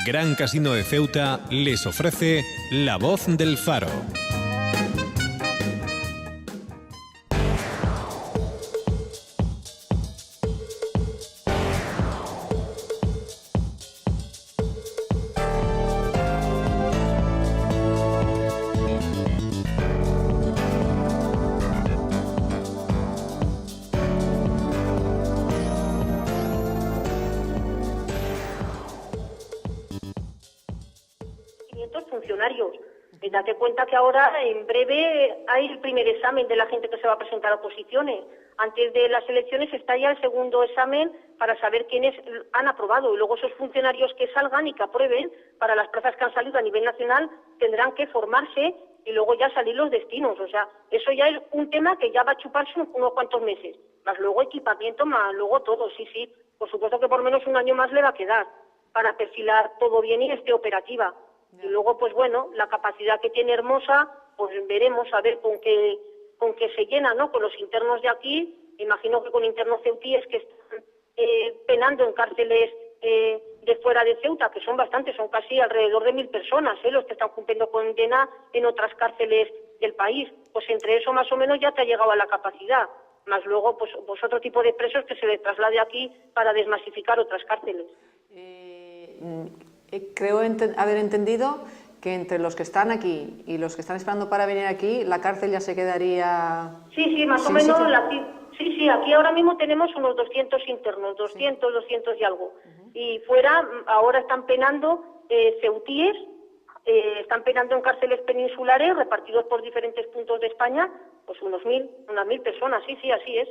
Gran Casino de Ceuta les ofrece La Voz del Faro. Funcionarios. Date cuenta que ahora, en breve, hay el primer examen de la gente que se va a presentar a oposiciones. Antes de las elecciones está ya el segundo examen para saber quiénes han aprobado. Y luego esos funcionarios que salgan y que aprueben para las plazas que han salido a nivel nacional tendrán que formarse y luego ya salir los destinos. O sea, eso ya es un tema que ya va a chuparse unos cuantos meses. Más luego equipamiento, más luego todo. Sí. Por supuesto que por menos un año más le va a quedar para perfilar todo bien y esté operativa. Y luego, pues bueno, la capacidad que tiene Hermosa, pues veremos a ver con qué se llena, ¿no? Con los internos de aquí, imagino que con internos ceutíes que están penando en cárceles de fuera de Ceuta, que son bastantes, son casi alrededor de 1.000 personas, los que están cumpliendo condena en otras cárceles del país. Pues entre eso más o menos ya te ha llegado a la capacidad. Más luego, pues otro tipo de presos que se les traslade aquí para desmasificar otras cárceles. Creo haber entendido que entre los que están aquí y los que están esperando para venir aquí, la cárcel ya se quedaría... Sí, más o menos. Sí, aquí ahora mismo tenemos unos 200 internos, 200 y algo. Y fuera, ahora están penando ceutíes, están penando en cárceles peninsulares repartidos por diferentes puntos de España, pues unas 1.000 personas, sí, así es.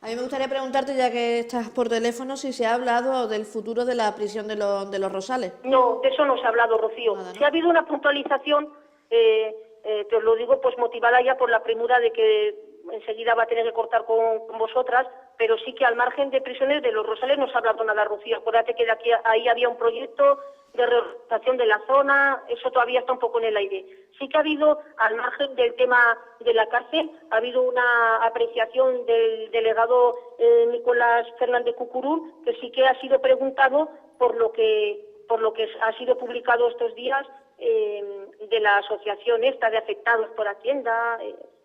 A mí me gustaría preguntarte, ya que estás por teléfono, si se ha hablado del futuro de la prisión de los Rosales. No, de eso no se ha hablado, Rocío. Nada, ¿no? Sí ha habido una puntualización, te os lo digo, pues motivada ya por la premura de que enseguida va a tener que cortar con vosotras, pero sí que al margen de prisiones de los Rosales no se ha hablado nada, Rocío. Acuérdate que ahí había un proyecto de reorganización de la zona, eso todavía está un poco en el aire. Sí que ha habido, al margen del tema de la cárcel, ha habido una apreciación del delegado Nicolás Fernández Cucurul, que sí que ha sido preguntado por lo que ha sido publicado estos días de la asociación esta de afectados por Hacienda,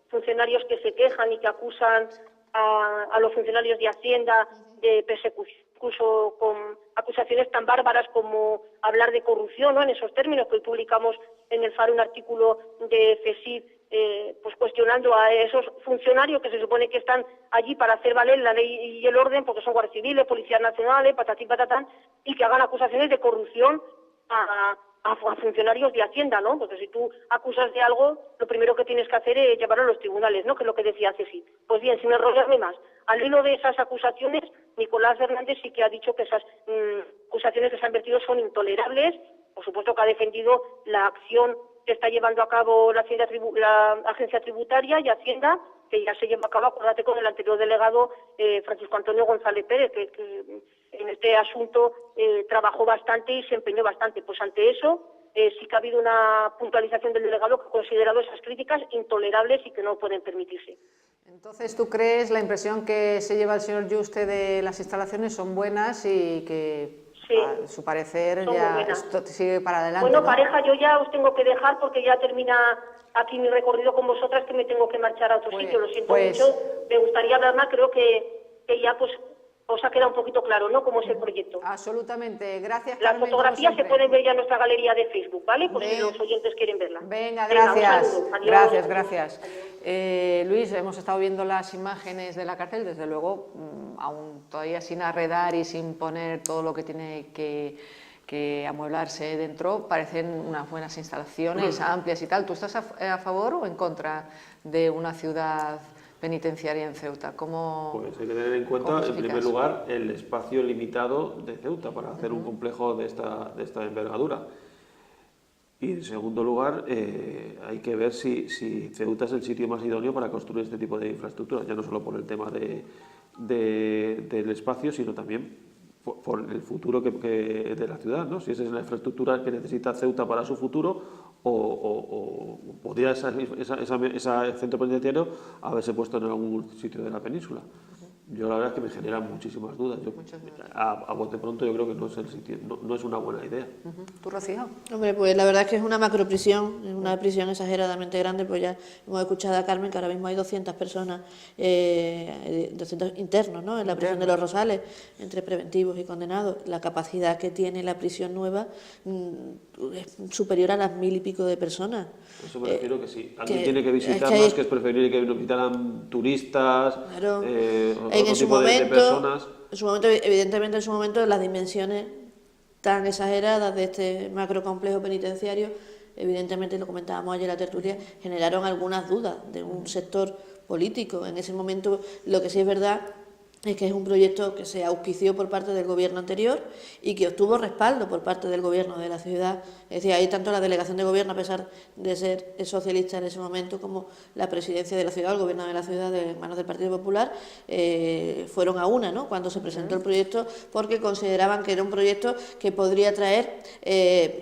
funcionarios que se quejan y que acusan a los funcionarios de Hacienda de persecución, incluso con acusaciones tan bárbaras como hablar de corrupción, ¿no? En esos términos, que hoy publicamos en el Faro un artículo de FESID pues cuestionando a esos funcionarios que se supone que están allí para hacer valer la ley y el orden, porque son guardias civiles, policías nacionales, patatín, patatán, y que hagan acusaciones de corrupción a funcionarios de Hacienda, ¿no? Porque si tú acusas de algo, lo primero que tienes que hacer es llevarlo a los tribunales, ¿no? Que es lo que decía Ceci. Pues bien, sin enrollarme más, al hilo de esas acusaciones, Nicolás Fernández sí que ha dicho que esas acusaciones que se han vertido son intolerables. Por supuesto que ha defendido la acción que está llevando a cabo la Agencia Tributaria y Hacienda, que ya se lleva a cabo, acuérdate, con el anterior delegado Francisco Antonio González Pérez, que en este asunto trabajó bastante y se empeñó bastante. Pues ante eso sí que ha habido una puntualización del delegado que ha considerado esas críticas intolerables y que no pueden permitirse. Entonces, ¿tú crees, la impresión que se lleva el señor Yuste de las instalaciones son buenas y que a su parecer ya esto sigue para adelante? Bueno, ¿no? pareja, yo ya os tengo que dejar porque ya termina aquí mi recorrido con vosotras, que me tengo que marchar a otro sitio. Lo siento mucho. Me gustaría hablar más, creo que ya pues os ha quedado un poquito claro, ¿no?, cómo es el proyecto. Absolutamente. Gracias, Las Carmen, fotografías se pueden ver ya en nuestra galería de Facebook, ¿vale? Por si los oyentes quieren verla. Venga, gracias. Un saludo. Adiós. Gracias. Luis, hemos estado viendo las imágenes de la cárcel, desde luego, aún todavía sin arredar y sin poner todo lo que tiene que amueblarse dentro, parecen unas buenas instalaciones, amplias y tal. ¿Tú estás a favor o en contra de una ciudad penitenciaria en Ceuta? Pues hay que tener en cuenta, en primer lugar, el espacio limitado de Ceuta para hacer un complejo de esta envergadura. Y en segundo lugar, hay que ver si Ceuta es el sitio más idóneo para construir este tipo de infraestructuras, ya no solo por el tema del espacio, sino también por el futuro de la ciudad, ¿no? Si esa es la infraestructura que necesita Ceuta para su futuro, o podría ese centro penitenciario haberse puesto en algún sitio de la península. Yo la verdad es que me generan muchísimas dudas. A bote pronto yo creo que no es el sitio, no es una buena idea. ¿Tú, Rocío? Hombre, pues la verdad es que es una macroprisión, es una prisión exageradamente grande, pues ya hemos escuchado a Carmen que ahora mismo hay 200 personas, 200 internos, ¿no?, en la prisión de Los Rosales, entre preventivos y condenados. La capacidad que tiene la prisión nueva es superior a las 1000 y pico de personas. Eso me refiero que sí. Alguien tiene que visitarlas, que es preferible que nos visitaran turistas, claro, otro tipo de personas. En su momento, evidentemente, en su momento, las dimensiones tan exageradas de este macrocomplejo penitenciario, evidentemente, lo comentábamos ayer en la tertulia, generaron algunas dudas de un sector político. En ese momento, lo que sí es verdad es que es un proyecto que se auspició por parte del gobierno anterior y que obtuvo respaldo por parte del gobierno de la ciudad. Es decir, ahí tanto la delegación de gobierno, a pesar de ser socialista en ese momento, como la presidencia de la ciudad, el gobierno de la ciudad, de manos del Partido Popular, fueron a una, ¿no?, cuando se presentó el proyecto, porque consideraban que era un proyecto que podría traer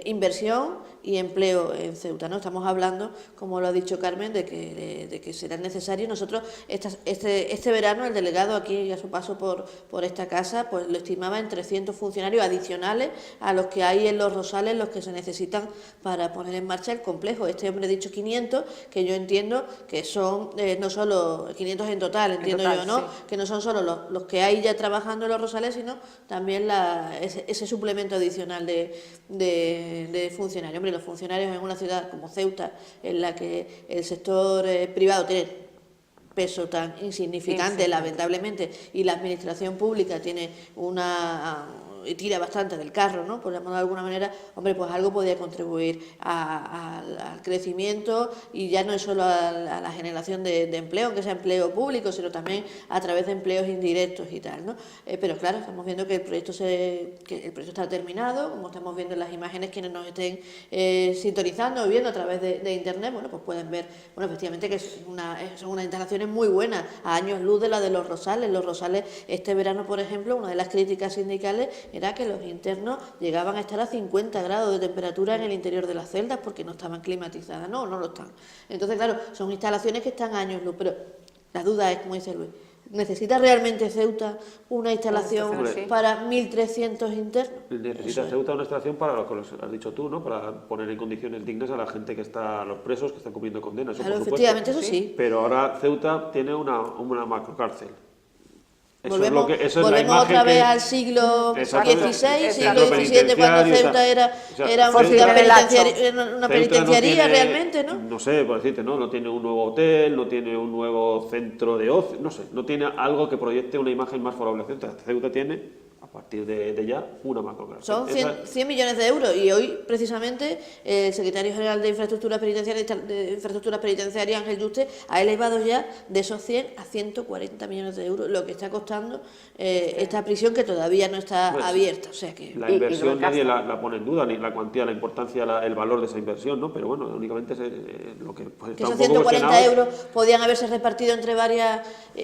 inversión y empleo en Ceuta, ¿no? Estamos hablando, como lo ha dicho Carmen, de que será necesario. Nosotros, este verano, el delegado aquí, a su paso por esta casa, pues lo estimaba en 300 funcionarios adicionales a los que hay en Los Rosales, los que se necesitan para poner en marcha el complejo. Este hombre ha dicho 500, que yo entiendo que son no solo 500 en total, entiendo yo, ¿no? Sí. Que no son solo los que hay ya trabajando en Los Rosales, sino también ese suplemento adicional de funcionarios. Hombre, los funcionarios en una ciudad como Ceuta, en la que el sector privado tiene peso tan insignificante, lamentablemente, y la administración pública tiene tira bastante del carro, ¿no?, por llamarlo de alguna manera, hombre, pues algo podría contribuir al crecimiento, y ya no es solo a la generación de empleo, aunque sea empleo público, sino también a través de empleos indirectos y tal, ¿no? Pero claro, estamos viendo que el proyecto está terminado, como estamos viendo en las imágenes, quienes nos estén sintonizando o viendo a través de internet, bueno, pues pueden ver, bueno, efectivamente que son unas instalaciones muy buenas, a años luz de la de Los Rosales. Los Rosales, este verano, por ejemplo, una de las críticas sindicales era que los internos llegaban a estar a 50 grados de temperatura en el interior de las celdas porque no estaban climatizadas. No lo están. Entonces, claro, son instalaciones que están a años luz, pero la duda es, como dice Luis, ¿necesita realmente Ceuta una instalación para 1.300 internos? Necesita Ceuta una instalación para lo que has dicho tú, ¿no?, para poner en condiciones dignas a la gente a los presos que están cumpliendo condenas. Claro, efectivamente, eso sí. Pero ahora Ceuta tiene una macrocárcel. Volvemos otra vez al siglo XVI, siglo XVII, cuando Ceuta era una penitenciaría realmente, ¿no? No sé, por decirte, ¿no? No tiene un nuevo hotel, no tiene un nuevo centro de ocio, no sé, no tiene algo que proyecte una imagen más favorable a Ceuta. Ceuta tiene, a partir de ya, una macrocárcel. Son 100 millones de euros, y hoy, precisamente, el secretario general de Infraestructuras Penitenciarias, Ángel Yuste, ha elevado ya de esos 100 a 140 millones de euros, lo que está costando esta prisión, que todavía no está abierta. O sea que la inversión nadie la pone en duda, ni la cuantía, la importancia, el valor de esa inversión, ¿no? Pero bueno, únicamente es lo que pues, está esos un poco 140 euros podían haberse repartido entre varias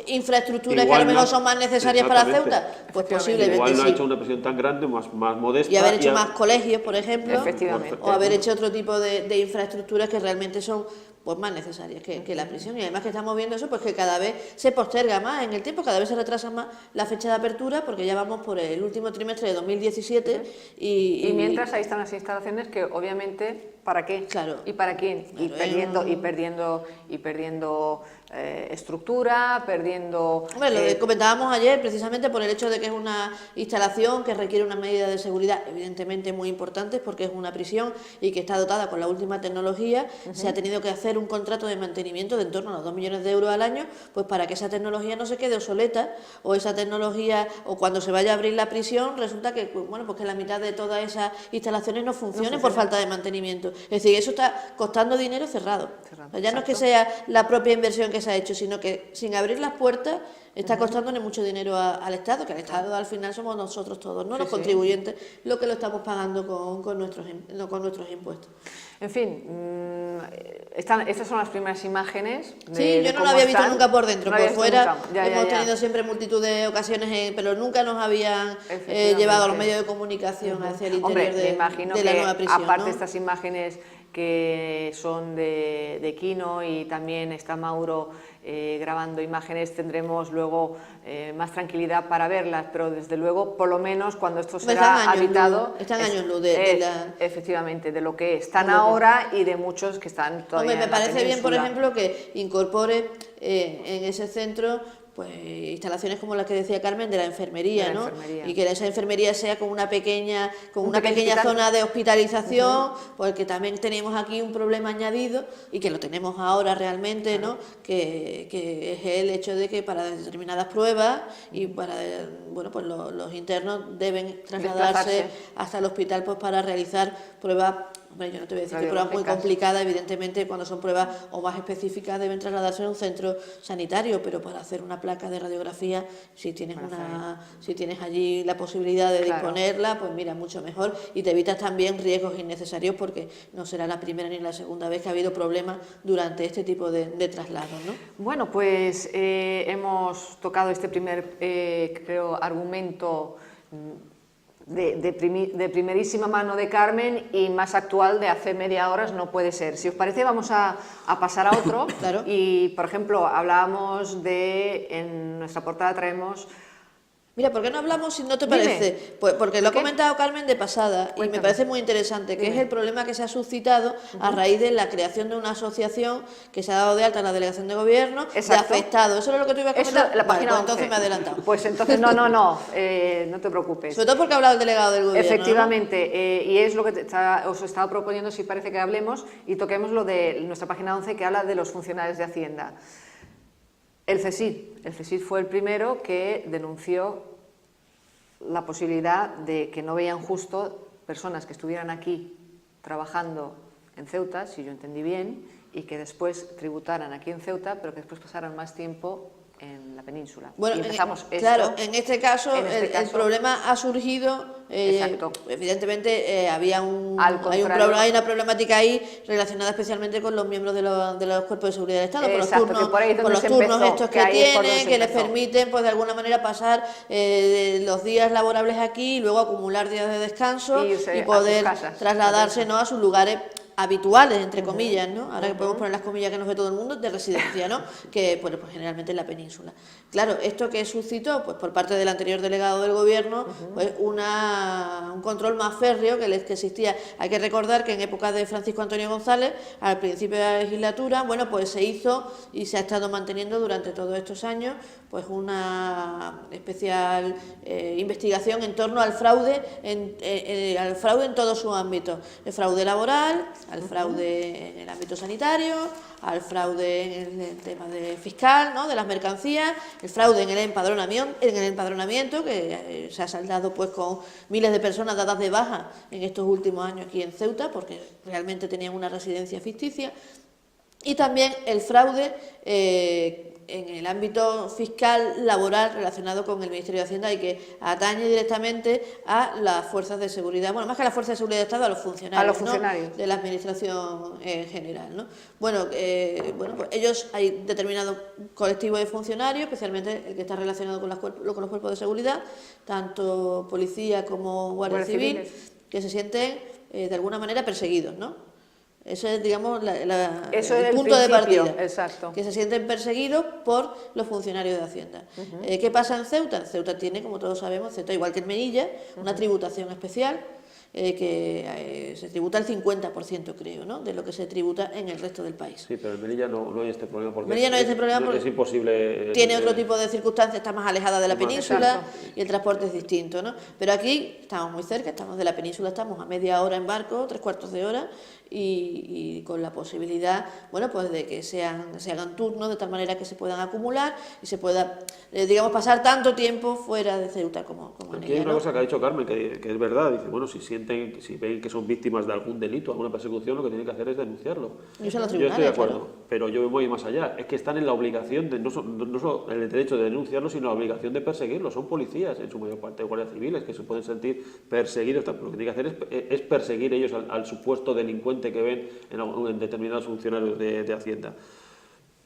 infraestructuras que a lo mejor son más necesarias para Ceuta. Pues posiblemente igual no ha hecho una presión tan grande, más modesta. Y haber hecho más colegios, por ejemplo, efectivamente, o haber hecho otro tipo de infraestructuras que realmente son pues más necesarias que la prisión. Y además que estamos viendo eso, pues que cada vez se posterga más en el tiempo, cada vez se retrasa más la fecha de apertura, porque ya vamos por el último trimestre de 2017 y mientras ahí están las instalaciones que obviamente ¿para qué? Claro. ¿Y para quién? Claro, y perdiendo estructura, perdiendo... Hombre, lo que comentábamos ayer, precisamente por el hecho de que es una instalación que requiere una medida de seguridad evidentemente muy importantes, porque es una prisión y que está dotada con la última tecnología, se ha tenido que hacer un contrato de mantenimiento de en torno a los 2 millones de euros al año, pues para que esa tecnología no se quede obsoleta, o esa tecnología, o cuando se vaya a abrir la prisión, resulta que, bueno, pues que la mitad de todas esas instalaciones no funcionen por falta de mantenimiento. Es decir, eso está costando dinero cerrado. O sea, ya no es que sea la propia inversión que se ha hecho, sino que sin abrir las puertas está costándole mucho dinero al Estado, que el Estado al final somos nosotros todos, ¿no? Los contribuyentes, lo que lo estamos pagando con nuestros impuestos. En fin, estas son las primeras imágenes. Sí, yo no lo había visto nunca por dentro, por fuera hemos tenido siempre multitud de ocasiones, pero nunca nos habían llevado a los medios de comunicación hacia el interior de la nueva prisión. Aparte de estas imágenes que son de Quino, y también está Mauro grabando imágenes tendremos luego más tranquilidad para verlas, pero desde luego, por lo menos cuando esto será habitado, están años luz efectivamente, de lo que están ahora y de muchos que están todavía. Hombre, me parece en la bien, por península. ejemplo, que incorpore en ese centro pues instalaciones como las que decía Carmen de la enfermería, ¿no? Y que esa enfermería sea con una pequeña zona de hospitalización, porque también tenemos aquí un problema añadido y que lo tenemos ahora realmente, ¿no? Que es el hecho de que para determinadas pruebas y para pues los internos deben trasladarse hasta el hospital pues para realizar pruebas. Hombre, yo no te voy a decir que pruebas muy complicadas, evidentemente cuando son pruebas o más específicas deben trasladarse a un centro sanitario, pero para hacer una placa de radiografía, si tienes allí la posibilidad de disponerla, pues mira, mucho mejor, y te evitas también riesgos innecesarios porque no será la primera ni la segunda vez que ha habido problemas durante este tipo de traslados, ¿no? Bueno, pues hemos tocado este primer, creo, argumento de primerísima mano de Carmen y más actual de hace media hora no puede ser. Si os parece vamos a pasar a otro. Claro. Y por ejemplo hablábamos en nuestra portada traemos... Mira, ¿por qué no hablamos, si no te parece? Pues porque lo ha comentado Carmen de pasada y me parece muy interesante, que es el problema que se ha suscitado a raíz de la creación de una asociación que se ha dado de alta en la delegación de gobierno de afectados. ¿Eso es lo que tú ibas a comentar? La página pues entonces me he adelantado. Pues entonces no te preocupes. Sobre todo porque ha hablado el delegado del gobierno. Efectivamente, ¿no? Y es lo que os he estado proponiendo, si parece que hablemos y toquemos lo de nuestra página 11 que habla de los funcionarios de Hacienda. El CSIC fue el primero que denunció la posibilidad de que no veían justo personas que estuvieran aquí trabajando en Ceuta, si yo entendí bien, y que después tributaran aquí en Ceuta, pero que después pasaran más tiempo en la península. Bueno, y empezamos claro, en este caso el problema ha surgido, evidentemente hay una problemática ahí relacionada especialmente con los miembros de los cuerpos de seguridad del Estado, por los turnos estos que tienen, que les permiten pues de alguna manera pasar los días laborables aquí y luego acumular días de descanso y poder trasladarse, ¿no?, a sus lugares habituales, entre comillas, ¿no? Ahora que podemos poner las comillas que nos ve todo el mundo, de residencia, ¿no? Que pues generalmente en la península. Claro, esto que suscitó, pues por parte del anterior delegado del gobierno, pues un control más férreo que existía. Hay que recordar que en época de Francisco Antonio González, al principio de la legislatura, bueno, pues se hizo y se ha estado manteniendo durante todos estos años, pues una especial investigación en torno al fraude, en todos sus ámbitos. El fraude laboral, al fraude en el ámbito sanitario, al fraude en el tema fiscal, ¿no?, de las mercancías, el fraude en el empadronamiento que se ha saldado pues con miles de personas dadas de baja en estos últimos años aquí en Ceuta porque realmente tenían una residencia ficticia, y también el fraude en el ámbito fiscal laboral relacionado con el Ministerio de Hacienda y que atañe directamente a las fuerzas de seguridad, bueno, más que a las fuerzas de seguridad del Estado, a los funcionarios, ¿no?, de la Administración general, ¿no? Bueno, pues hay determinados colectivos de funcionarios, especialmente el que está relacionado con los cuerpos de seguridad, tanto policía como guardia civil, que se sienten de alguna manera perseguidos, ¿no? Ese es, digamos, el punto de partida. Exacto. Que se sienten perseguidos por los funcionarios de Hacienda. ¿Qué pasa en Ceuta? Ceuta tiene, como todos sabemos, Ceuta, igual que en Melilla, una tributación especial que se tributa el 50%, creo, ¿no?, de lo que se tributa en el resto del país. Sí, pero en Melilla no hay este problema porque es imposible. Tiene otro tipo de circunstancias, está más alejada de la península y el transporte es distinto, ¿no? Pero aquí estamos muy cerca, estamos de la península, estamos a media hora en barco, 3/4 de hora, y con la posibilidad, bueno, pues de que se hagan turnos de tal manera que se puedan acumular y se pueda, digamos, pasar tanto tiempo fuera de Ceuta como en Aquí hay una cosa que ha dicho Carmen, que es verdad. Dice, bueno, si ven que son víctimas de algún delito, alguna persecución, lo que tienen que hacer es denunciarlo. Yo estoy de acuerdo, pero yo voy más allá. Es que están en la obligación, no solo en el derecho de denunciarlo, sino la obligación de perseguirlo. Son policías, en su mayor parte, guardias civiles, que se pueden sentir perseguidos. Lo que tienen que hacer es perseguir ellos al supuesto delincuente que ven en determinados funcionarios de Hacienda.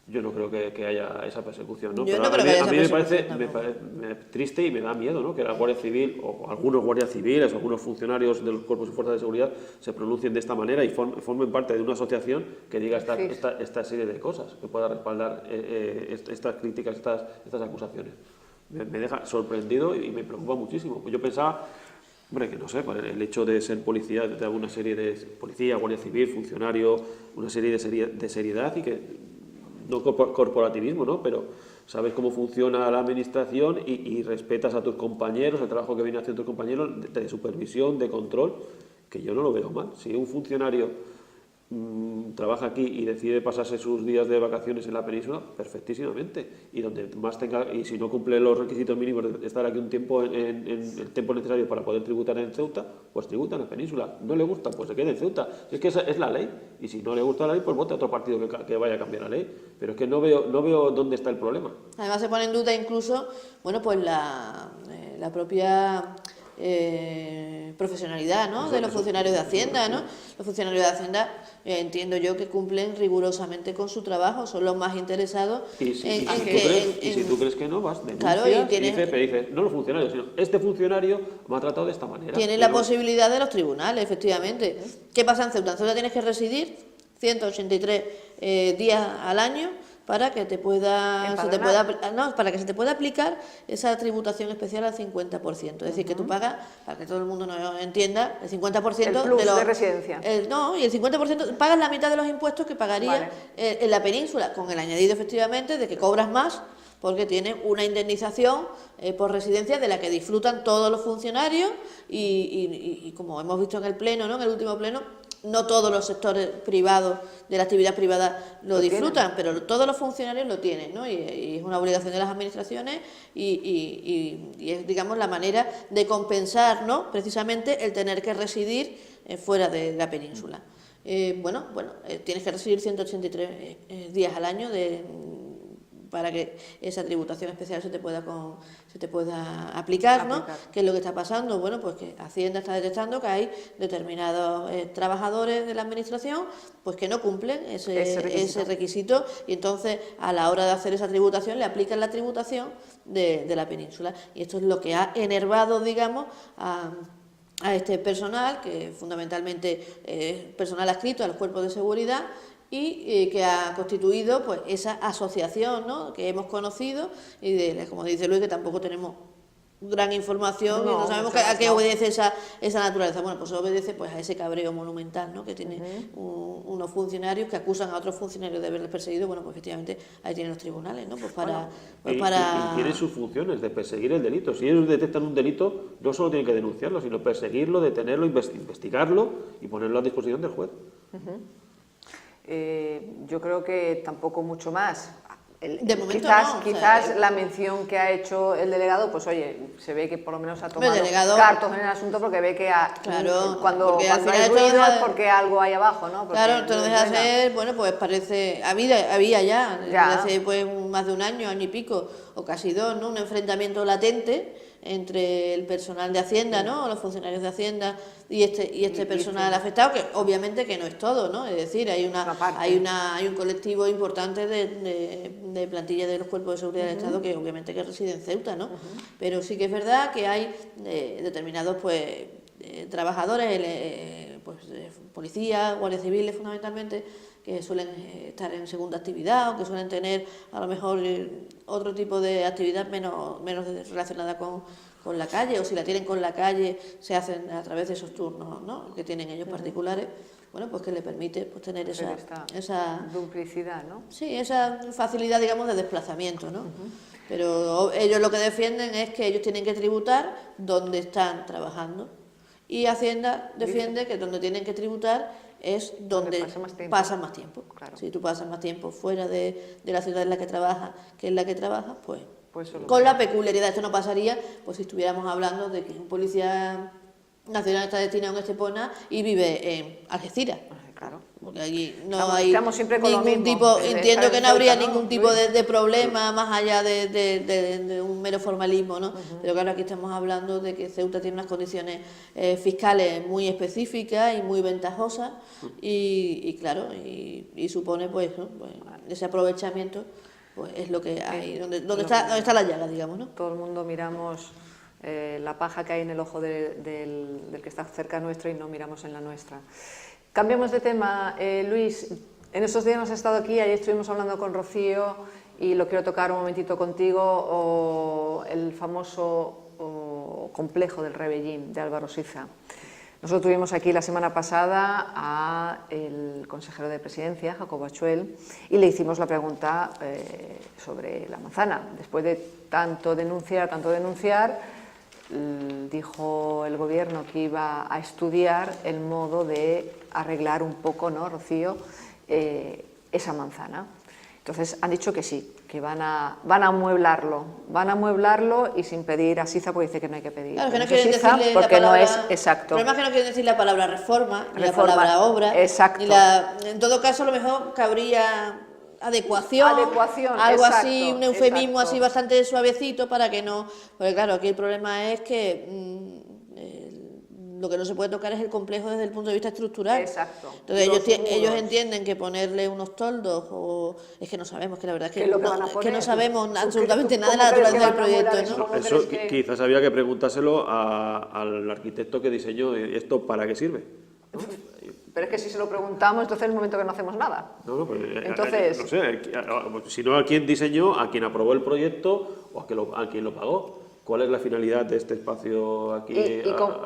yo no creo que haya esa persecución, ¿no? Yo Pero no creo que haya a mí esa me persecución parece triste y me da miedo, ¿no? Que la Guardia Civil o algunos guardias civiles o algunos funcionarios de los cuerpos y fuerzas de seguridad se pronuncien de esta manera y formen parte de una asociación que diga esta serie de cosas, que pueda respaldar estas críticas, estas acusaciones. Me deja sorprendido y me preocupa muchísimo. Yo pensaba, hombre, que no sé, el hecho de ser policía, de una serie de policía, guardia civil, funcionario, una serie de seriedad y que no corporativismo, ¿no? Pero sabes cómo funciona la administración y respetas a tus compañeros, el trabajo que viene haciendo tus compañeros de supervisión, de control, que yo no lo veo mal. Si un funcionario trabaja aquí y decide pasarse sus días de vacaciones en la península, perfectísimamente. Y donde más tenga, y si no cumple los requisitos mínimos de estar aquí un tiempo en el tiempo necesario para poder tributar en Ceuta, pues tributa en la península. No le gusta, pues se quede en Ceuta. Si es que esa es la ley. Y si no le gusta la ley, pues vote a otro partido que vaya a cambiar la ley. Pero es que no veo dónde está el problema. Además se pone en duda incluso, bueno, pues la propia profesionalidad, ¿no? De los funcionarios de Hacienda, ¿no? Los funcionarios de Hacienda, entiendo yo que cumplen rigurosamente con su trabajo, son los más interesados y si tú crees que no, vas, denuncias, claro, y dices, no los funcionarios, sino este funcionario me ha tratado de esta manera. Tienen la posibilidad de los tribunales, efectivamente. ¿Qué pasa en Ceuta? En Ceuta tienes que residir 183 días al año para que para que se te pueda aplicar esa tributación especial al 50%. Es decir, que tú pagas, para que todo el mundo nos entienda, el 50% el plus de residencia. Y el 50% pagas la mitad de los impuestos que pagarías en la península, con el añadido efectivamente de que cobras más porque tienes una indemnización por residencia de la que disfrutan todos los funcionarios y como hemos visto en el pleno, ¿no? En el último pleno, no todos los sectores privados de la actividad privada lo disfrutan, pero todos los funcionarios lo tienen, ¿no? Y es una obligación de las administraciones y es, digamos, la manera de compensar, ¿no? Precisamente el tener que residir fuera de la península. Tienes que residir 183 días al año para que esa tributación especial se te pueda aplicar, ¿no? ¿Qué es lo que está pasando? Bueno, pues que Hacienda está detectando que hay determinados trabajadores de la administración pues que no cumplen ese requisito y entonces a la hora de hacer esa tributación le aplican la tributación de la península. Y esto es lo que ha enervado, digamos, a este personal, que fundamentalmente es personal adscrito a los cuerpos de seguridad, y que ha constituido pues esa asociación, ¿no? Que hemos conocido y como dice Luis, que tampoco tenemos gran información y no sabemos a qué obedece esa naturaleza. Bueno, pues obedece pues a ese cabreo monumental, ¿no? Que tiene unos funcionarios que acusan a otros funcionarios de haberles perseguido. Bueno, pues efectivamente ahí tienen los tribunales, ¿no? Y tienen sus funciones de perseguir el delito. Si ellos detectan un delito, no solo tienen que denunciarlo, sino perseguirlo, detenerlo, investigarlo y ponerlo a disposición del juez. Yo creo que tampoco mucho más. De momento quizás la mención que ha hecho el delegado, pues oye, se ve que por lo menos ha tomado cartas en el asunto porque ve que cuando hay ruido es porque algo hay abajo, ¿no? Porque claro, entonces hacer, bueno, pues parece, había ya desde hace pues más de un año y pico, o casi dos, ¿no? Un enfrentamiento latente entre el personal de Hacienda, ¿no? Los funcionarios de Hacienda y este personal afectado, que obviamente que no es todo, ¿no? Es decir, hay un colectivo importante de plantilla de los cuerpos de seguridad del Estado que obviamente que reside en Ceuta, ¿no? Pero sí que es verdad que hay determinados pues trabajadores, policías, guardias civiles fundamentalmente, que suelen estar en segunda actividad o que suelen tener a lo mejor otro tipo de actividad menos relacionada con la calle, o si la tienen con la calle se hacen a través de esos turnos, ¿no? Que tienen ellos particulares, bueno, pues que le permite pues tener esa duplicidad, ¿no? Sí, esa facilidad, digamos, de desplazamiento, ¿no? Pero ellos lo que defienden es que ellos tienen que tributar donde están trabajando y Hacienda defiende que donde tienen que tributar es donde pasan más tiempo. Claro. Si tú pasas más tiempo fuera de la ciudad en la que trabajas que en la que trabajas, pues con la peculiaridad, esto no pasaría pues si estuviéramos hablando de que un policía nacional está destinado en Estepona y vive en Algeciras. Claro. porque aquí no estamos siempre con lo ningún mismo. tipo, entiendo que no habría ¿no? ningún tipo de problema más allá de un mero formalismo, ¿no? Pero claro, aquí estamos hablando de que Ceuta tiene unas condiciones fiscales muy específicas y muy ventajosas y claro, y supone pues, ¿no? Pues ese aprovechamiento pues es lo que hay, donde está la llaga, digamos, ¿no? Todo el mundo miramos la paja que hay en el ojo del que está cerca nuestro y no miramos en la nuestra. Cambiemos de tema, Luis. En estos días hemos estado aquí, ayer estuvimos hablando con Rocío y lo quiero tocar un momentito contigo, el famoso complejo del Rebellín de Álvaro Siza. Nosotros tuvimos aquí la semana pasada al consejero de Presidencia, Jacobo Achuel, y le hicimos la pregunta sobre la manzana. Después de tanto denunciar, dijo el Gobierno que iba a estudiar el modo de arreglar un poco, ¿no, Rocío?, esa manzana. Entonces han dicho que sí, que van a amueblarlo y sin pedir a Siza, porque dice que no hay que pedir. Claro, que no a quieren Siza decirle porque la palabra, no es exacto. El problema es que no quieren decir la palabra reforma, ni la Reforma, palabra obra. exacto. En todo caso, a lo mejor cabría adecuación, algo exacto, así, un eufemismo exacto. así bastante suavecito para que no... Porque claro, aquí el problema es que lo que no se puede tocar es el complejo desde el punto de vista estructural. Exacto. Entonces Los ellos muros. entienden que ponerle unos toldos o... Es que no sabemos, que la verdad es ¿Qué que, es lo que van a es que poner? no sabemos ¿Tú absolutamente cómo nada de la crees que naturaleza del van a amueblar proyecto, eso? ¿no? ¿Cómo Eso crees que...? quizás había que preguntárselo al arquitecto que diseñó esto, ¿para qué sirve? ¿No? Pero es que si se lo preguntamos, entonces es el momento que no hacemos nada. No, pues, Entonces... no sé, si no a quién diseñó, a quién aprobó el proyecto o a quién lo pagó. ¿Cuál es la finalidad de este espacio aquí?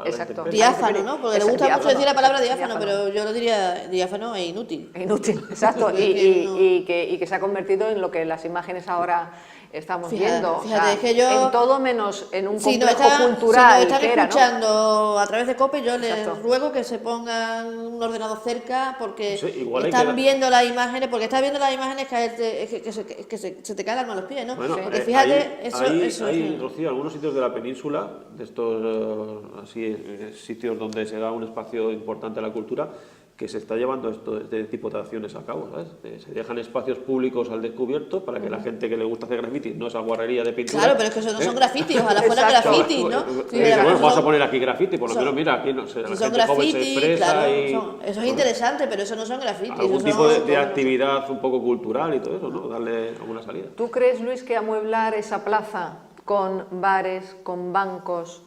Exacto. Diáfano, ¿no? Porque le gusta mucho decir la palabra diáfano, Diáfano. pero yo lo diría diáfano e inútil. Inútil, exacto. Y que se ha convertido en lo que las imágenes ahora estamos viendo. Fíjate, O sea, es que yo... en todo menos en un Si complejo nos cultural. están que era, ¿no? escuchando a través de COPE, yo les Exacto. ruego que se pongan un ordenador cerca porque No sé, igual hay están que- viendo las imágenes, porque estás viendo las imágenes que se te cae el alma a los pies, ¿no? Bueno, Porque fíjate, hay, Rocío, algunos sitios de la península, de estos sitios donde se da un espacio importante a la cultura, que se está llevando este tipo de acciones a cabo, ¿sabes? Se dejan espacios públicos al descubierto para que la gente que le gusta hacer graffiti, no esa guarrería de pintura... Claro, pero es que eso no son grafitis, ojalá fuera Exacto. grafitis, ¿no? Sí, Bueno, son- vamos a poner aquí graffiti, por lo son- menos mira, aquí no sé, la si son gente joven se grafitis, expresa claro, y... eso es interesante, pero eso no son grafitis. Algún eso tipo son- de actividad un poco cultural y todo eso, ¿no? Darle alguna salida. ¿Tú crees, Luis, que amueblar esa plaza con bares, con bancos,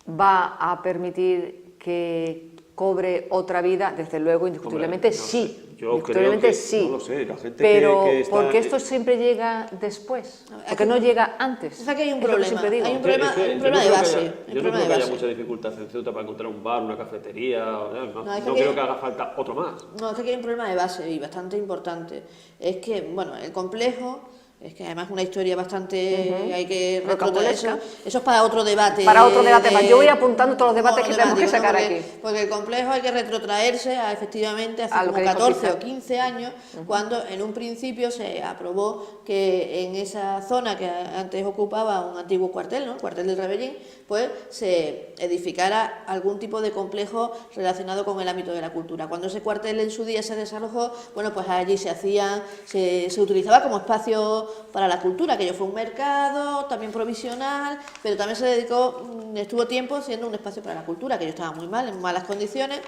va a permitir que cobre otra vida? Desde luego, indiscutiblemente Hombre, no sí. sé. Yo Indiscutiblemente creo que, sí. no lo sé, la gente pero que está... porque esto siempre llega después, porque no llega antes. Es que hay un Es lo que problema, siempre digo. hay un problema Es que de yo no creo base. que un yo no problema creo de que haya base. mucha dificultad en Ceuta para encontrar un bar, una cafetería, no es que creo hay- que haga falta otro más. No, es que aquí hay un problema de base y bastante importante. Es que, bueno, el complejo, es que además es una historia bastante... Hay que retrotraer eso. Rocambolesca. Eso es para otro debate. Para otro debate más. Yo voy apuntando todos los debates que tenemos que sacar porque, aquí. Porque el complejo hay que retrotraerse a, efectivamente, hace A lo como que dijo 14 Siza. o 15 años, cuando en un principio se aprobó que en esa zona que antes ocupaba un antiguo cuartel, ¿no? El cuartel del Rebellín, pues se edificara algún tipo de complejo relacionado con el ámbito de la cultura. Cuando ese cuartel en su día se desalojó, bueno, pues allí se utilizaba como espacio para la cultura, aquello fue un mercado también provisional, pero también se dedicó, estuvo tiempo siendo un espacio para la cultura, aquello estaba muy mal, en malas condiciones.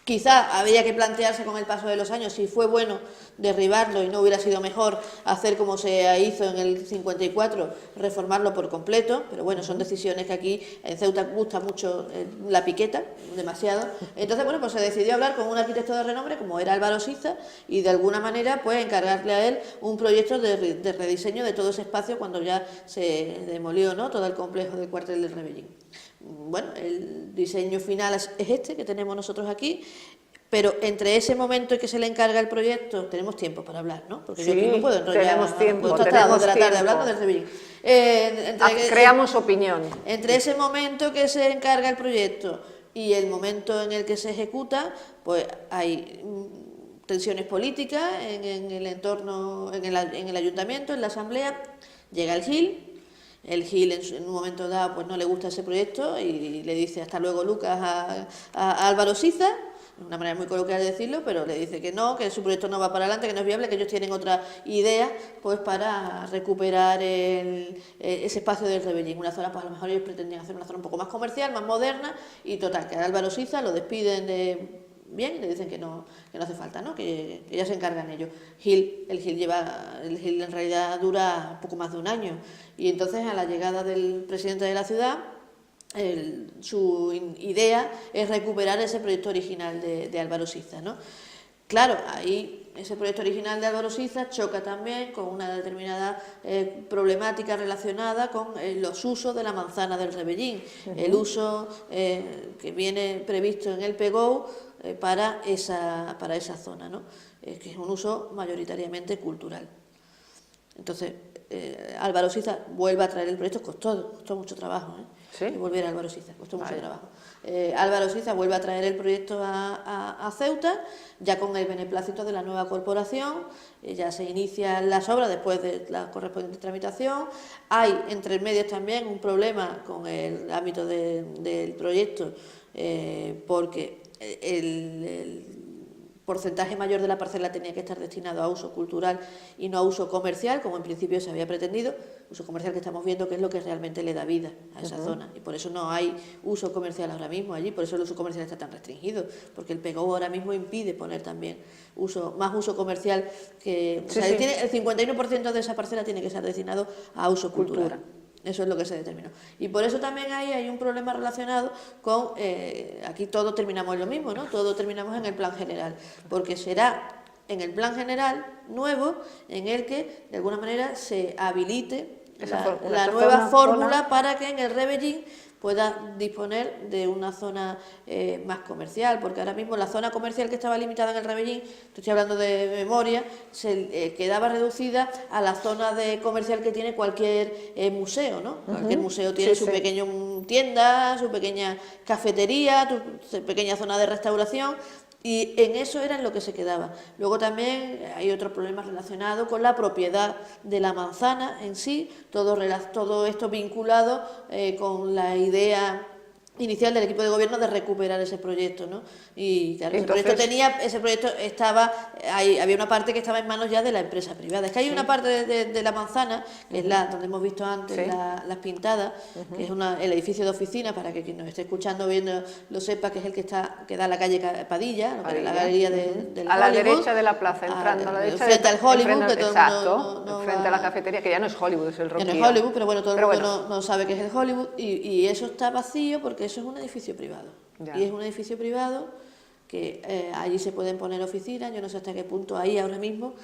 Quizá había que plantearse con el paso de los años si fue bueno derribarlo y no hubiera sido mejor hacer como se hizo en el 54, reformarlo por completo, pero bueno, son decisiones que aquí en Ceuta gusta mucho la piqueta, demasiado. Entonces, bueno, pues se decidió hablar con un arquitecto de renombre como era Álvaro Siza y de alguna manera pues encargarle a él un proyecto de rediseño de todo ese espacio cuando ya se demolió, ¿no?, todo el complejo del cuartel del Rebellín. Bueno, el diseño final es este que tenemos nosotros aquí, pero entre ese momento en que se le encarga el proyecto, tenemos tiempo para hablar, ¿no? Porque yo Sí, aquí no puedo enrollar, tenemos tiempo, puedo estar hasta las 2 de la tarde tiempo. hablando del Rebellín. Creamos opinión. Entre ese momento que se encarga el proyecto y el momento en el que se ejecuta, pues hay tensiones políticas en el entorno, en el ayuntamiento, en la asamblea, llega el GIL. El GIL en un momento dado pues no le gusta ese proyecto y le dice hasta luego Lucas a Álvaro Siza. es una manera muy coloquial de decirlo, pero le dice que no, que su proyecto no va para adelante, que no es viable, que ellos tienen otra idea pues para recuperar ese espacio del Rebellín, una zona, pues a lo mejor ellos pretendían hacer una zona un poco más comercial, más moderna, y total, que a Álvaro Siza lo despiden de bien y le dicen que no hace falta, ¿no? Que ya se encargan ellos. El Gil en realidad dura poco más de un año, y entonces a la llegada del presidente de la ciudad, su idea es recuperar ese proyecto original de Álvaro Siza, ¿no? Claro, ahí ese proyecto original de Álvaro Siza choca también con una determinada problemática relacionada con los usos de la manzana del Rebellín, el uso que viene previsto en el PGO para esa zona, ¿no? Que es un uso mayoritariamente cultural. Entonces, Álvaro Siza vuelve a traer el proyecto, costó mucho trabajo, ¿Sí? que volviera Álvaro Siza, costó mucho trabajo. Álvaro Siza vuelve a traer el proyecto a Ceuta, ya con el beneplácito de la nueva corporación, ya se inician las obras después de la correspondiente tramitación. Hay entre medios también un problema con el ámbito del proyecto, porque el porcentaje mayor de la parcela tenía que estar destinado a uso cultural y no a uso comercial, como en principio se había pretendido. Uso comercial que estamos viendo que es lo que realmente le da vida a esa zona, y por eso no hay uso comercial ahora mismo allí, por eso el uso comercial está tan restringido, porque el PGO ahora mismo impide poner también más uso comercial, que o sea, sí. el 51% de esa parcela tiene que ser destinado a uso cultural. Eso es lo que se determinó. Y por eso también hay un problema relacionado con, aquí todos terminamos en lo mismo, ¿no? Todos terminamos en el plan general, porque será en el plan general nuevo en el que de alguna manera se habilite la nueva fórmula para que en el Rebellín pueda disponer de una zona más comercial, porque ahora mismo la zona comercial que estaba limitada en el Rebellín, estoy hablando de memoria, se quedaba reducida a la zona comercial que tiene cualquier museo, ¿no? Cualquier museo tiene su pequeña tienda, su pequeña cafetería, su pequeña zona de restauración, y en eso era en lo que se quedaba. Luego también hay otros problemas relacionados con la propiedad de la manzana en sí, todo esto vinculado con la idea inicial del equipo de gobierno de recuperar ese proyecto, ¿no? Y claro, ese proyecto había una parte que estaba en manos ya de la empresa privada. Es que hay una parte de la manzana, que es donde hemos visto antes las pintadas, que es el edificio de oficina, para que quien nos esté escuchando viendo lo sepa, que es el que da a la calle Padilla, ¿no? La galería del a la Hollywood, derecha de la plaza, entrando a la derecha frente al Hollywood, frente, que todo exacto, el mundo frente a la cafetería, que ya no es Hollywood, es el Roquío. Ya no es Hollywood, pero bueno, todo el mundo no sabe que es el Hollywood, y eso está vacío porque eso es un edificio privado. Ya. Y es un edificio privado que allí se pueden poner oficinas. Yo no sé hasta qué punto ahí ahora mismo,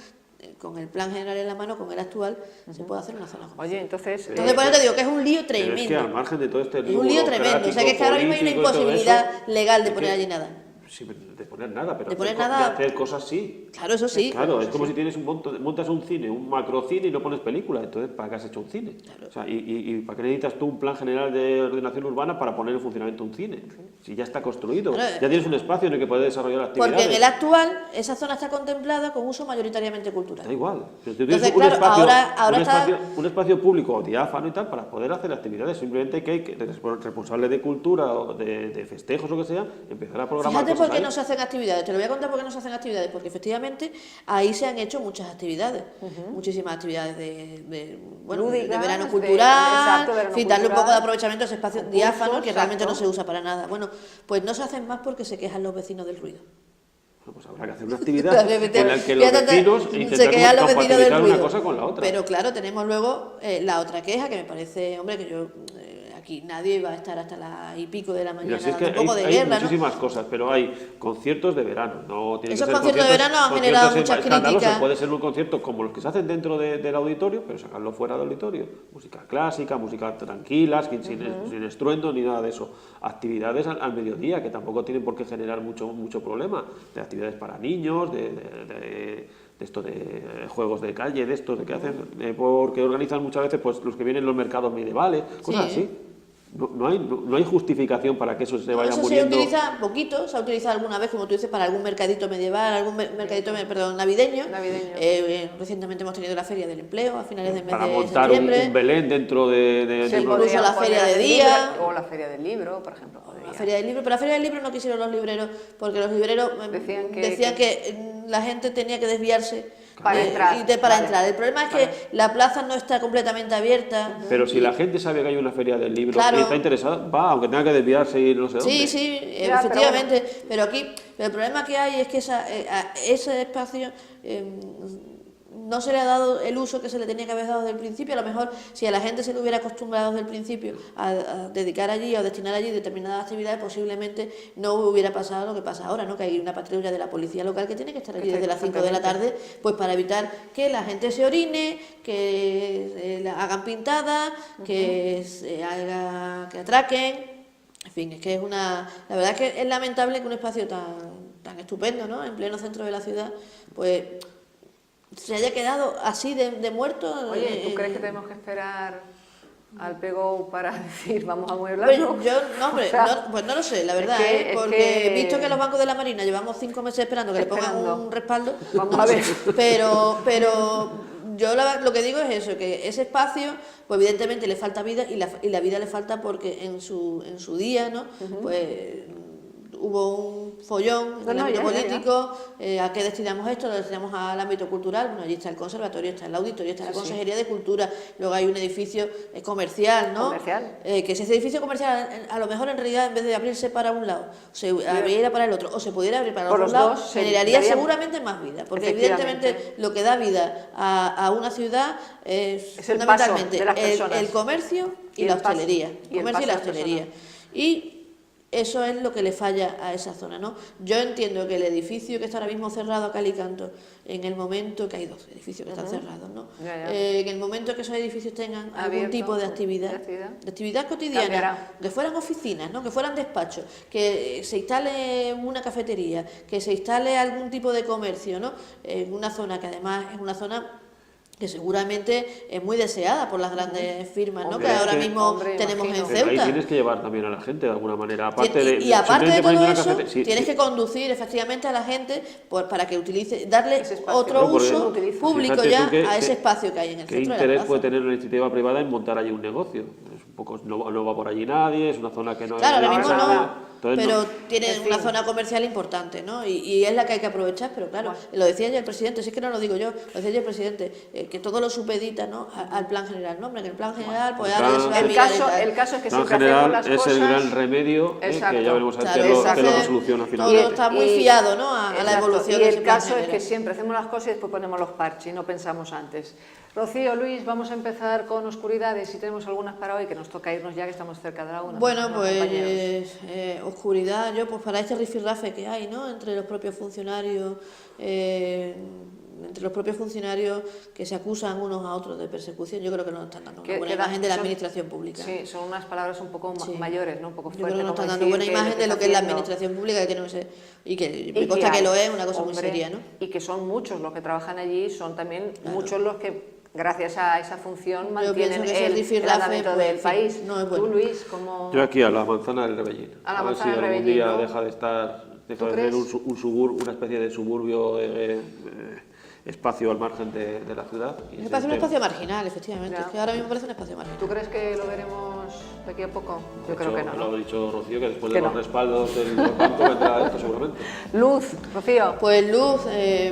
con el plan general en la mano, con el actual, se puede hacer una zona comercial. Oye, entonces por eso te digo que es un lío tremendo. Pero es que al margen de todo este es un lío tremendo. O sea, que es que ahora mismo hay una imposibilidad legal de poner allí nada. Sí, de poner nada, pero de hacer cosas sí. Claro, eso sí. Claro, es como si tienes montas un cine, un macrocine y no pones películas. Entonces, ¿para qué has hecho un cine? Claro. O sea, ¿y para qué necesitas tú un plan general de ordenación urbana para poner en funcionamiento un cine? Si ya está construido, claro, ya tienes un espacio en el que puedes desarrollar actividades. Porque en el actual, esa zona está contemplada con uso mayoritariamente cultural. Da igual. Pero tú Entonces, tienes claro, un espacio público diáfano y tal para poder hacer actividades. Simplemente que hay que, responsable de cultura o de festejos o lo que sea, empezar a programar. Fíjate cosas por qué ahí. no se hacen actividades. Te lo voy a contar por qué no se hacen actividades. Porque efectivamente ahí se han hecho muchas actividades. Muchísimas actividades de lúdicas, verano cultural. verano en fin, darle un cultural, poco de aprovechamiento a ese espacio diáfano que realmente no exacto. se usa para nada. Bueno, pues no se hacen más porque se quejan los vecinos del ruido. Bueno, pues habrá que hacer una actividad en la que los Fíjate, vecinos se quejan los vecinos del compatibilizar ruido. una cosa con la otra. Pero claro, tenemos luego la otra queja que me parece, hombre, que yo... Aquí nadie va a estar hasta las y pico de la mañana. Mira, si es que tampoco de hay guerra, muchísimas cosas, pero hay conciertos de verano. No tiene Esos que ser conciertos de verano han generado muchas escandalosos. críticas. Puede ser un concierto como los que se hacen dentro del auditorio, pero sacarlo fuera del auditorio. Música clásica, música tranquila, sin estruendo ni nada de eso. Actividades al mediodía, que tampoco tienen por qué generar mucho problema. De actividades para niños, de esto de juegos de calle, de que hacen, porque organizan muchas veces pues los que vienen los mercados medievales, cosas así. No hay justificación para que eso se vaya Eso muriendo. se utiliza poquito, se ha utilizado alguna vez, como tú dices, para algún mercadito medieval, algún mercadito navideño. Recientemente hemos tenido la Feria del Empleo a finales del mes Para de montar septiembre. un Belén dentro de Incluso la Feria de Día. O la Feria del Libro, por ejemplo. La Feria del Libro, pero la Feria del Libro no quisieron los libreros, porque los libreros decían que la gente tenía que desviarse para entrar. El problema es que la plaza no está completamente abierta. Pero si la gente sabe que hay una Feria del Libro Claro. y está interesada, va, aunque tenga que desviarse y no sé dónde. Sí, efectivamente, pero el problema que hay es que ese espacio no se le ha dado el uso que se le tenía que haber dado desde el principio. A lo mejor si a la gente se le hubiera acostumbrado desde el principio a dedicar allí o a destinar allí determinadas actividades, posiblemente no hubiera pasado lo que pasa ahora, ¿no? Que hay una patrulla de la policía local que tiene que estar allí desde las 5 de la tarde, pues para evitar que la gente se orine, que hagan pintadas, que atraquen. En fin, es que la verdad es que es lamentable que un espacio tan estupendo, ¿no?, en pleno centro de la ciudad, pues se haya quedado así de muerto. Oye, ¿tú crees que tenemos que esperar al PGO para decir vamos a amueblarlo? Pues yo, no, hombre, pues no lo sé, la verdad, porque visto que los bancos de la Marina llevamos 5 meses esperando que le pongan un respaldo, vamos a ver. Pero yo lo que digo es eso, que ese espacio, pues evidentemente le falta vida y la vida le falta porque en su día, ¿no? Pues hubo un follón en el ámbito político. ¿A qué destinamos esto? Lo destinamos al ámbito cultural. Bueno, allí está el conservatorio, está el auditorio, está la Consejería de Cultura, luego hay un edificio comercial, ¿no? Que si ese edificio comercial, a lo mejor en realidad en vez de abrirse para un lado, se abriera para el otro, o se pudiera abrir para los lados, generaría seguramente más vida, porque evidentemente lo que da vida a una ciudad es fundamentalmente el comercio y la hostelería. El comercio y la hostelería. Y eso es lo que le falla a esa zona, ¿no? Yo entiendo que el edificio que está ahora mismo cerrado a cal y canto, en el momento que hay 2 edificios que están cerrados, ¿no? En el momento que esos edificios tengan algún tipo de actividad cotidiana, que fueran oficinas, ¿no?, que fueran despachos, que se instale una cafetería, que se instale algún tipo de comercio, ¿no?, en una zona que además es una zona que seguramente es muy deseada por las grandes firmas, ¿no?, que ahora mismo tenemos en Ceuta. Ahí tienes que llevar también a la gente de alguna manera. Aparte aparte de todo eso, tienes que conducir efectivamente a la gente para que darle otro uso público ya a ese espacio que hay en el centro de la plaza. ¿Qué interés puede tener una iniciativa privada en montar allí un negocio? Es un poco, no va por allí nadie, es una zona que no... Claro, ahora mismo no. Pero tiene una zona comercial importante, ¿no? Y es la que hay que aprovechar, pero claro, lo decía ya el presidente, si es que no lo digo yo, lo decía ya el presidente, que todo lo supedita, ¿no?, al plan general, ¿no? Hombre, que el plan general, pues ahora se va a mirar el caso es que siempre hacemos las cosas... es el gran remedio, que ya veremos a ver qué lo resoluciona finalmente. Todo está muy fiado, ¿no?, a la evolución. Y el caso es que siempre hacemos las cosas y después ponemos los parches y no pensamos antes. Rocío, Luis, vamos a empezar con oscuridades, si tenemos algunas para hoy, que nos toca irnos ya que estamos cerca de la una. Bueno, pues oscuridad, pues para este rifirrafe que hay, ¿no?, entre los propios funcionarios, que se acusan unos a otros de persecución, yo creo que nos están dando una buena imagen de la administración pública. Sí, son unas palabras un poco mayores, ¿no?, un poco fuertes. Yo creo que nos están dando buena imagen de lo que es la administración pública, que tiene y que me consta que lo es, una cosa muy seria, ¿no? Y que son muchos los que trabajan allí, son también muchos los que, gracias a esa función, mantienen el andamiento del país. No es bueno. Tú, Luis, ¿cómo...? Yo aquí a la manzana del Rebellín. A ver si algún día deja de tener una especie de suburbio, espacio al margen de la ciudad. Me parece un espacio marginal, efectivamente. Es que ahora mismo parece un espacio marginal. ¿Tú crees que lo veremos de aquí a poco? Yo creo que no. Lo ha dicho Rocío, que después de los respaldos del banco vendrá esto seguramente. Luz, Rocío. Pues luz,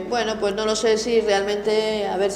bueno, pues no lo sé si realmente, a ver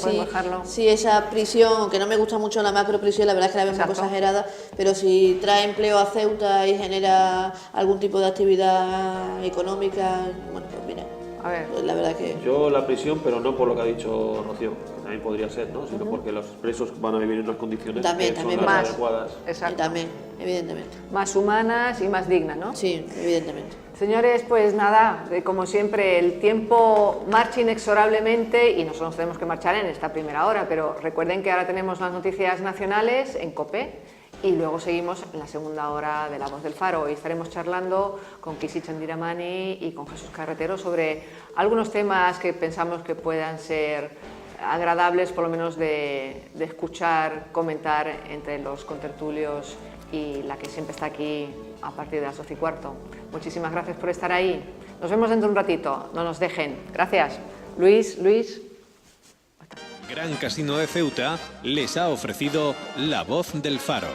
si esa prisión, aunque no me gusta mucho la macro prisión, la verdad es que la veo un poco exagerada, pero si trae empleo a Ceuta y genera algún tipo de actividad económica, bueno, pues mira. A ver. Pues la verdad que... Yo la prisión, pero no por lo que ha dicho Rocío, que también podría ser, ¿no?, sino porque los presos van a vivir en unas condiciones que son las más adecuadas. Exacto. Y también, evidentemente. Más humanas y más dignas, ¿no? Sí, evidentemente. Señores, pues nada, como siempre, el tiempo marcha inexorablemente y nosotros tenemos que marchar en esta primera hora, pero recuerden que ahora tenemos las noticias nacionales en COPE. Y luego seguimos en la segunda hora de La Voz del Faro. Hoy estaremos charlando con Kisi Chandiramani y con Jesús Carretero sobre algunos temas que pensamos que puedan ser agradables, por lo menos de escuchar, comentar entre los contertulios y la que siempre está aquí a partir de las 12:15. Muchísimas gracias por estar ahí. Nos vemos dentro de un ratito, no nos dejen. Gracias. Luis. Gran Casino de Ceuta les ha ofrecido La Voz del Faro.